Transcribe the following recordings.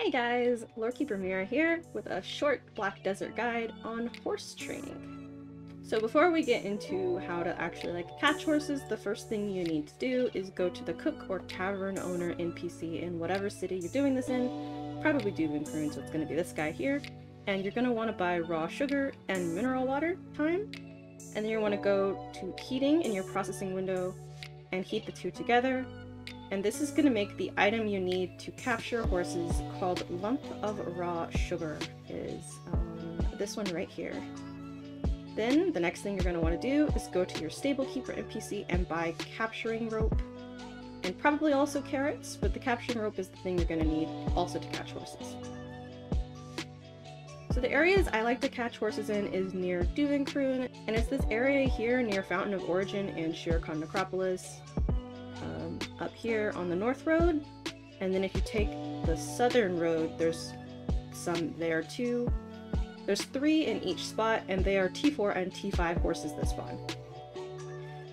Hey guys, Lorekeeper Meerah here with a short Black Desert guide on horse training. So before we get into how to actually catch horses, the first thing you need to do is go to the cook or tavern owner NPC in whatever city you're doing this in, probably Spvwvky, so it's going to be this guy here, and you're going to want to buy raw sugar and mineral water time, and then you want to go to heating in your processing window and heat the two together. And this is going to make the item you need to capture horses called Lump of Raw Sugar. Is this one right here. Then the next thing you're going to want to do is go to your Spvwvky NPC and buy capturing rope, and probably also carrots, but the capturing rope is the thing you're going to need also to catch horses. So the areas I like to catch horses in is near Spvwvky, and it's this area here near Fountain of Origin and Shere Khan Necropolis. Up here on the north road, and then if you take the southern road, there's some there too. There's 3 in each spot, and they are T4 and T5 horses that spawn.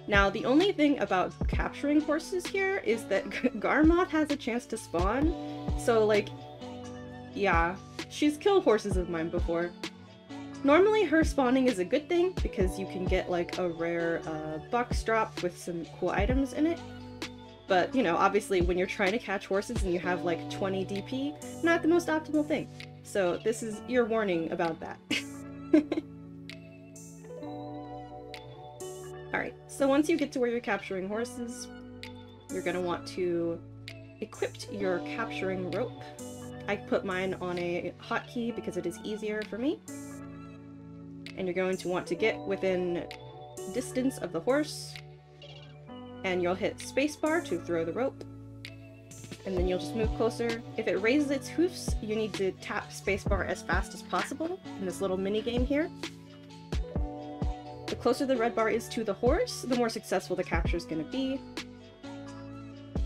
Now the only thing about capturing horses here is that Garmoth has a chance to spawn, so yeah, she's killed horses of mine before. Normally her spawning is a good thing because you can get a rare box drop with some cool items in it. But, you know, obviously when you're trying to catch horses and you have 20 DP, not the most optimal thing. So this is your warning about that. Alright, so once you get to where you're capturing horses, you're going to want to equip your capturing rope. I put mine on a hotkey because it is easier for me. And you're going to want to get within distance of the horse, and you'll hit spacebar to throw the rope, and then you'll just move closer. If it raises its hoofs, you need to tap spacebar as fast as possible in this little mini game here. The closer the red bar is to the horse, the more successful the capture is going to be.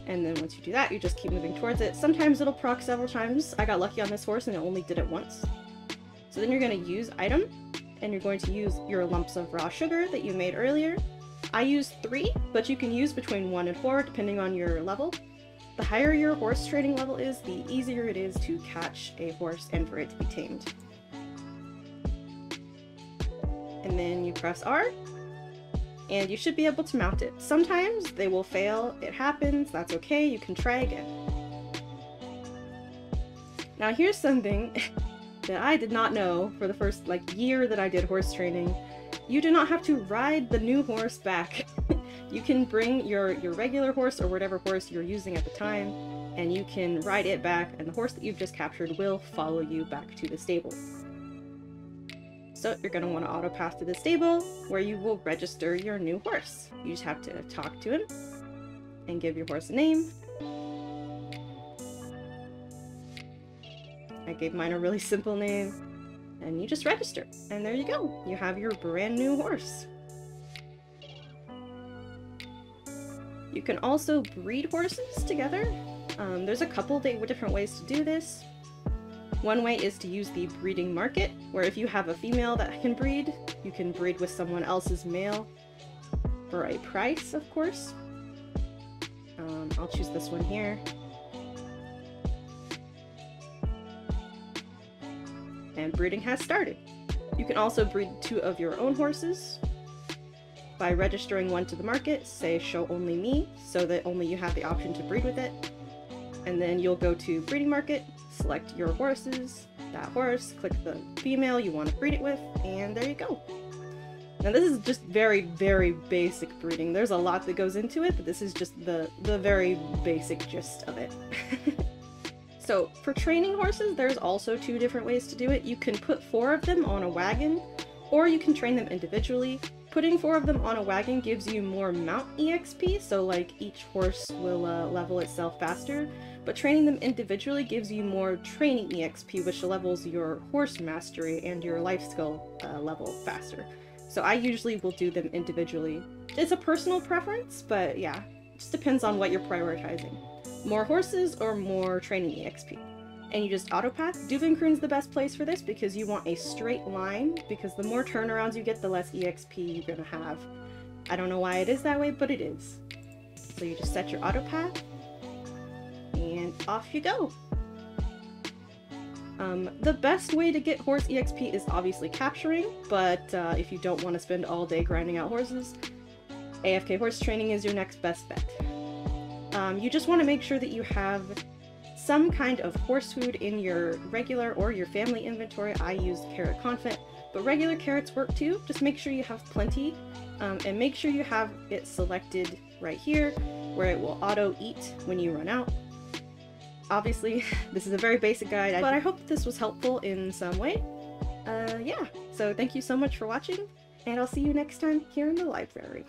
And then once you do that, you just keep moving towards it. Sometimes it'll proc several times. I got lucky on this horse and it only did it once. So then you're going to use item, and you're going to use your lumps of raw sugar that you made earlier. I used 3, but you can use between 1 and 4 depending on your level. The higher your horse training level is, the easier it is to catch a horse and for it to be tamed. And then you press R, and you should be able to mount it. Sometimes they will fail, it happens, that's okay, you can try again. Now here's something that I did not know for the first year that I did horse training. You do not have to ride the new horse back. You can bring your regular horse or whatever horse you're using at the time, and you can ride it back, and the horse that you've just captured will follow you back to the stable. So you're going to want to auto pass to the stable, where you will register your new horse. You just have to talk to him and give your horse a name. I gave mine a really simple name. And you just register, and there you go. You have your brand new horse. You can also breed horses together. There's a couple different ways to do this. One way is to use the breeding market, where if you have a female that can breed, you can breed with someone else's male for a price, of course. I'll choose this one here. And breeding has started. You can also breed 2 of your own horses by registering one to the market, say show only me, so that only you have the option to breed with it. And then you'll go to breeding market, select your horses, that horse, click the female you want to breed it with, and there you go. Now this is just very, very basic breeding. There's a lot that goes into it, but this is just the very basic gist of it. So for training horses, there's also 2 different ways to do it. You can put 4 of them on a wagon, or you can train them individually. Putting 4 of them on a wagon gives you more mount EXP, so each horse will level itself faster, but training them individually gives you more training EXP, which levels your horse mastery and your life skill level faster. So I usually will do them individually. It's a personal preference, but yeah, it just depends on what you're prioritizing. More horses or more training EXP. And you just autopath. Spvwvky is the best place for this because you want a straight line, because the more turnarounds you get, the less EXP you're gonna have. I don't know why it is that way, but it is. So you just set your autopath, and off you go. The best way to get horse EXP is obviously capturing, but if you don't want to spend all day grinding out horses, Afk Horse Training is your next best bet. You just want to make sure that you have some kind of horse food in your regular or your family inventory. I used carrot confit, but regular carrots work too. Just make sure you have plenty, and make sure you have it selected right here where it will auto eat when you run out. Obviously, this is a very basic guide, but I hope this was helpful in some way. Yeah, so thank you so much for watching, and I'll see you next time here in the library.